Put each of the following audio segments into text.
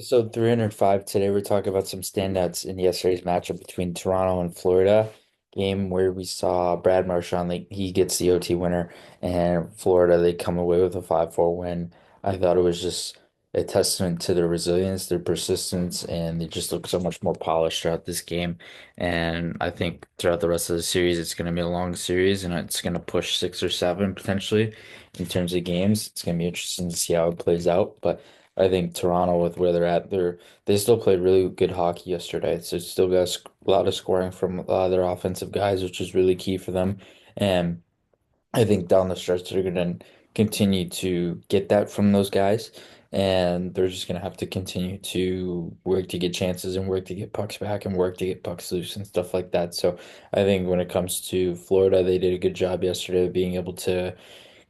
So 305 today, we're talking about some standouts in yesterday's matchup between Toronto and Florida game where we saw Brad Marchand, like he gets the OT winner, and Florida, they come away with a 5-4 win. I thought it was just a testament to their resilience, their persistence, and they just look so much more polished throughout this game. And I think throughout the rest of the series, it's going to be a long series and it's going to push 6 or 7 potentially in terms of games. It's going to be interesting to see how it plays out. But I think Toronto, with where they're at, they still played really good hockey yesterday. So still got a lot of scoring from their offensive guys, which is really key for them. And I think down the stretch they're going to continue to get that from those guys, and they're just going to have to continue to work to get chances and work to get pucks back and work to get pucks loose and stuff like that. So I think when it comes to Florida, they did a good job yesterday of being able to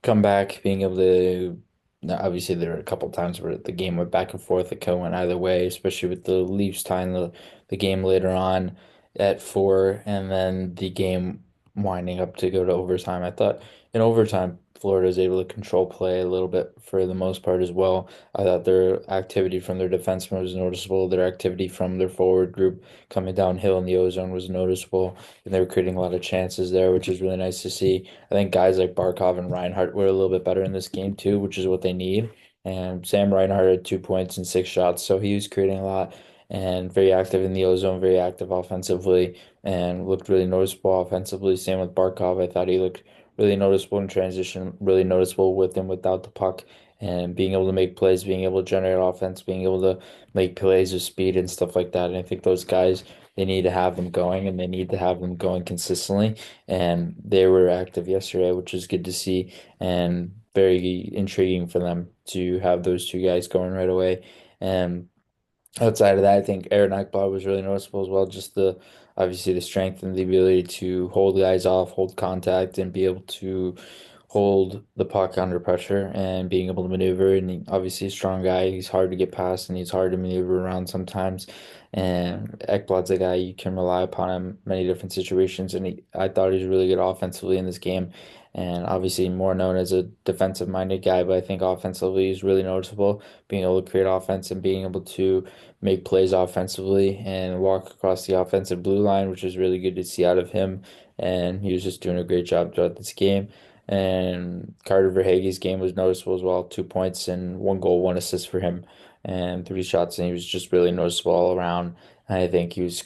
come back, being able to. Now, obviously, there were a couple times where the game went back and forth. It could have went either way, especially with the Leafs tying the game later on at 4, and then the game winding up to go to overtime. I thought in overtime, Florida was able to control play a little bit for the most part as well. I thought their activity from their defensemen was noticeable. Their activity from their forward group coming downhill in the ozone was noticeable, and they were creating a lot of chances there, which is really nice to see. I think guys like Barkov and Reinhardt were a little bit better in this game too, which is what they need. And Sam Reinhart had 2 points and 6 shots, so he was creating a lot and very active in the ozone, very active offensively, and looked really noticeable offensively. Same with Barkov. I thought he looked really noticeable in transition, really noticeable with and without the puck, and being able to make plays, being able to generate offense, being able to make plays with speed and stuff like that. And I think those guys, they need to have them going, and they need to have them going consistently. And they were active yesterday, which is good to see, and very intriguing for them to have those two guys going right away. And outside of that, I think Aaron Ekblad was really noticeable as well. Just the obviously the strength and the ability to hold guys off, hold contact, and be able to hold the puck under pressure and being able to maneuver. And obviously, a strong guy. He's hard to get past and he's hard to maneuver around sometimes. And Ekblad's a guy you can rely upon in many different situations. And I thought he was really good offensively in this game. And obviously, more known as a defensive minded guy, but I think offensively he's really noticeable, being able to create offense and being able to make plays offensively and walk across the offensive blue line, which is really good to see out of him. And he was just doing a great job throughout this game. And Carter Verhaeghe's game was noticeable as well. 2 points and 1 goal, 1 assist for him, and 3 shots. And he was just really noticeable all around. And I think he was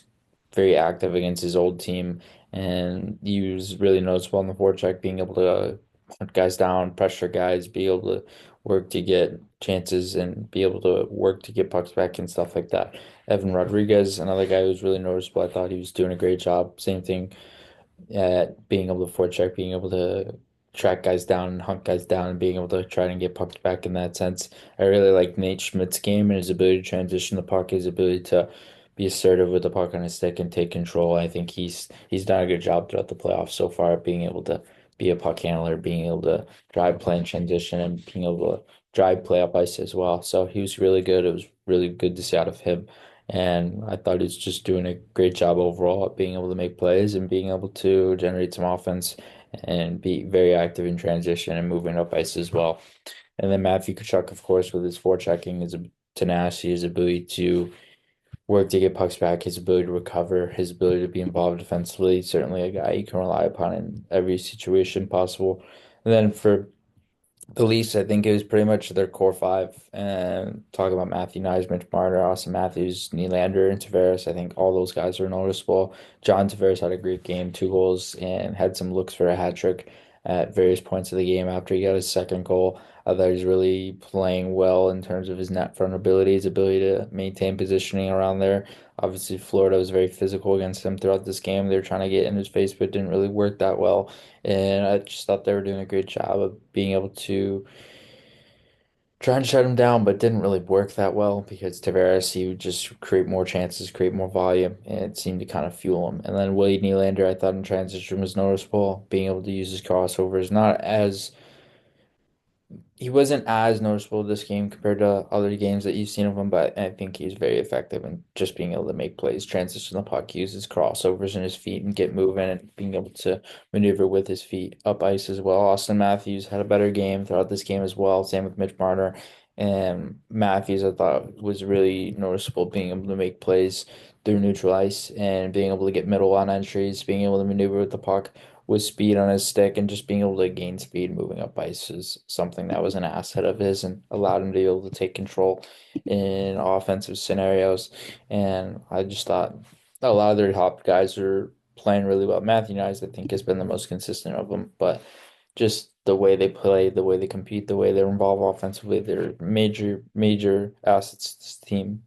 very active against his old team. And he was really noticeable on the forecheck, being able to hunt guys down, pressure guys, be able to work to get chances and be able to work to get pucks back and stuff like that. Evan Rodriguez, another guy who was really noticeable. I thought he was doing a great job. Same thing at being able to forecheck, being able to track guys down and hunt guys down and being able to try and get pucks back in that sense. I really like Nate Schmidt's game and his ability to transition the puck, his ability to be assertive with the puck on his stick and take control. I think he's done a good job throughout the playoffs so far, being able to be a puck handler, being able to drive play in transition, and being able to drive play up ice as well. So he was really good. It was really good to see out of him. And I thought he's just doing a great job overall at being able to make plays and being able to generate some offense and be very active in transition and moving up ice as well. And then Matthew Tkachuk, of course, with his forechecking, his tenacity, his ability to work to get pucks back, his ability to recover, his ability to be involved defensively, certainly a guy you can rely upon in every situation possible. And then for the Leafs, I think it was pretty much their core five. And talking about Matthew Knies, Mitch Marner, Austin Matthews, Nylander, and Tavares, I think all those guys are noticeable. John Tavares had a great game, 2 goals, and had some looks for a hat trick at various points of the game after he got his second goal. I thought he was really playing well in terms of his net front ability, his ability to maintain positioning around there. Obviously, Florida was very physical against him throughout this game. They were trying to get in his face, but it didn't really work that well. And I just thought they were doing a great job of being able to try and shut him down, but it didn't really work that well because Tavares, he would just create more chances, create more volume, and it seemed to kind of fuel him. And then Willie Nylander, I thought in transition was noticeable, being able to use his crossovers, not as he wasn't as noticeable this game compared to other games that you've seen of him, but I think he's very effective in just being able to make plays, transition the puck, use his crossovers in his feet and get moving and being able to maneuver with his feet up ice as well. Austin Matthews had a better game throughout this game as well. Same with Mitch Marner. And Matthews, I thought, was really noticeable, being able to make plays through neutral ice and being able to get middle on entries, being able to maneuver with the puck with speed on his stick, and just being able to gain speed moving up ice is something that was an asset of his and allowed him to be able to take control in offensive scenarios. And I just thought a lot of their top guys are playing really well. Matthew Nyes, I think, has been the most consistent of them, but just the way they play, the way they compete, the way they're involved offensively, they're major, major assets to this team.